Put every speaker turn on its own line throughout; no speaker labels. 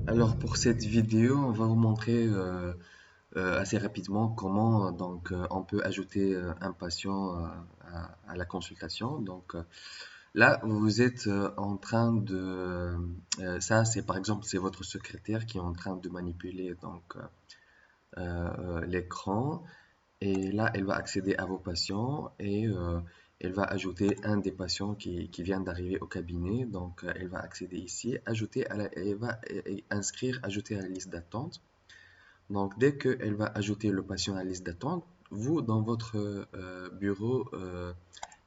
Alors pour cette vidéo, on va vous montrer assez rapidement comment on peut ajouter un patient à la consultation. Là, vous êtes en train de ça c'est par exemple c'est votre secrétaire qui est en train de manipuler l'écran et là elle va accéder à vos patients et elle va ajouter un des patients qui vient d'arriver au cabinet. Elle va accéder ici, elle va inscrire, ajouter à la liste d'attente. Donc, dès qu'elle va ajouter le patient à la liste d'attente, vous, dans votre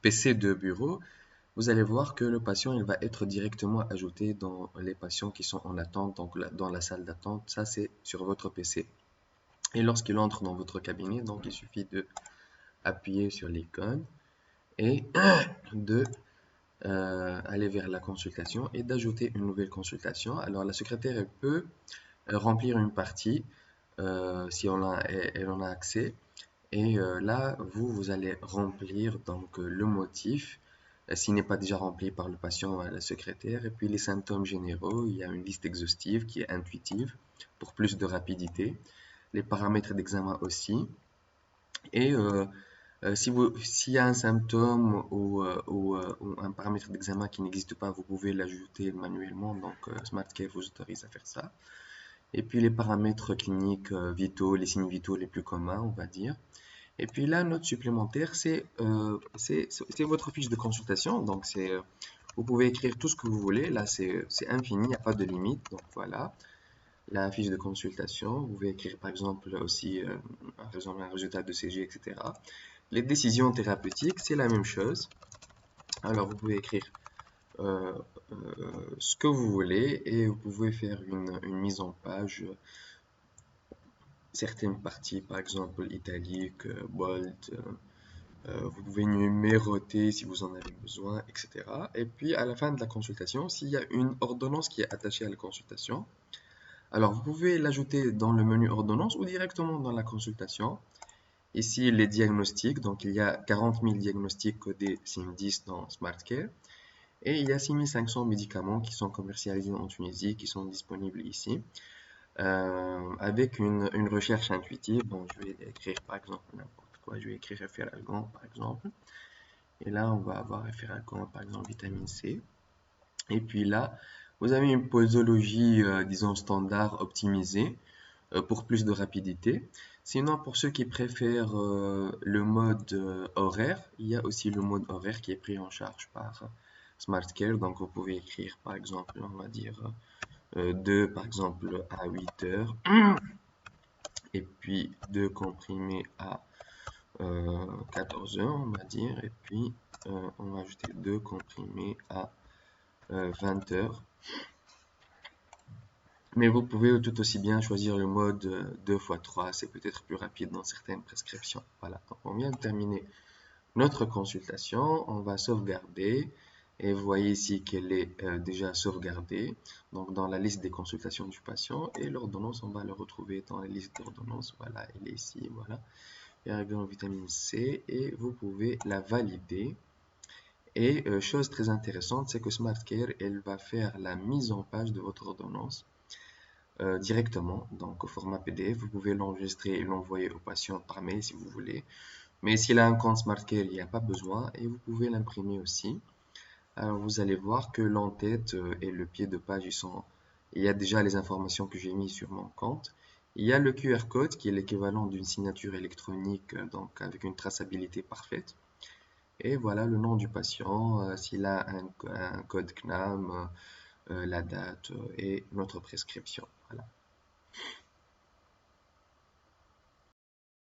PC de bureau, vous allez voir que le patient il va être directement ajouté dans les patients qui sont en attente, dans la salle d'attente. Ça, c'est sur votre PC. Et lorsqu'il entre dans votre cabinet, il suffit de appuyer sur l'icône et de aller vers la consultation et d'ajouter une nouvelle consultation. Alors, la secrétaire, elle peut remplir une partie si elle en a accès. Et là, vous allez remplir le motif, s'il n'est pas déjà rempli par le patient à la secrétaire. Et puis les symptômes généraux, il y a une liste exhaustive qui est intuitive pour plus de rapidité. Les paramètres d'examen aussi. Et s'il y a un symptôme ou un paramètre d'examen qui n'existe pas, vous pouvez l'ajouter manuellement. SmartCare vous autorise à faire ça. Et puis les paramètres cliniques vitaux, les signes vitaux les plus communs, on va dire. Et puis la note supplémentaire, c'est votre fiche de consultation. Vous pouvez écrire tout ce que vous voulez. Là, c'est infini, il n'y a pas de limite. Donc voilà, la fiche de consultation. Vous pouvez écrire par exemple aussi un résultat de CG, etc. Les décisions thérapeutiques, c'est la même chose. Alors vous pouvez écrire euh, ce que vous voulez et vous pouvez faire une mise en page certaines parties, par exemple italique, bold, vous pouvez numéroter si vous en avez besoin, etc. Et puis à la fin de la consultation, s'il y a une ordonnance qui est attachée à la consultation, alors vous pouvez l'ajouter dans le menu ordonnance ou directement dans la consultation. Ici, les diagnostics, donc il y a 40 000 diagnostics codés SIM10 dans SmartCare. Et il y a 6500 médicaments qui sont commercialisés en Tunisie, qui sont disponibles ici. Avec une recherche intuitive. Donc, je vais écrire par exemple n'importe quoi. Je vais écrire référalgan par exemple. Et là, on va avoir référalgan par exemple vitamine C. Et puis là, vous avez une posologie, disons, standard optimisée pour plus de rapidité. Sinon, pour ceux qui préfèrent le mode horaire, il y a aussi le mode horaire qui est pris en charge par SmartCare. Donc, vous pouvez écrire par exemple, on va dire, de par exemple à 8 heures et puis 2 comprimés à 14 heures, on va dire, et puis on va ajouter 2 comprimés à 20 heures. Mais vous pouvez tout aussi bien choisir le mode 2 x 3, c'est peut-être plus rapide dans certaines prescriptions. Voilà, donc on vient de terminer notre consultation, on va sauvegarder. Et vous voyez ici qu'elle est déjà sauvegardée donc dans la liste des consultations du patient. Et l'ordonnance, on va le retrouver dans la liste d'ordonnances. Voilà, elle est ici. Voilà. Ferrigan vitamine C. Et vous pouvez la valider. Et chose très intéressante, c'est que SmartCare, elle va faire la mise en page de votre ordonnance directement, donc au format PDF. Vous pouvez l'enregistrer et l'envoyer au patient par mail si vous voulez. Mais s'il a un compte SmartCare, il n'y a pas besoin. Et vous pouvez l'imprimer aussi. Alors vous allez voir que l'entête et le pied de page, il y a déjà les informations que j'ai mises sur mon compte. Il y a le QR code qui est l'équivalent d'une signature électronique, donc avec une traçabilité parfaite. Et voilà le nom du patient, s'il a un code CNAM, la date et notre prescription. Voilà.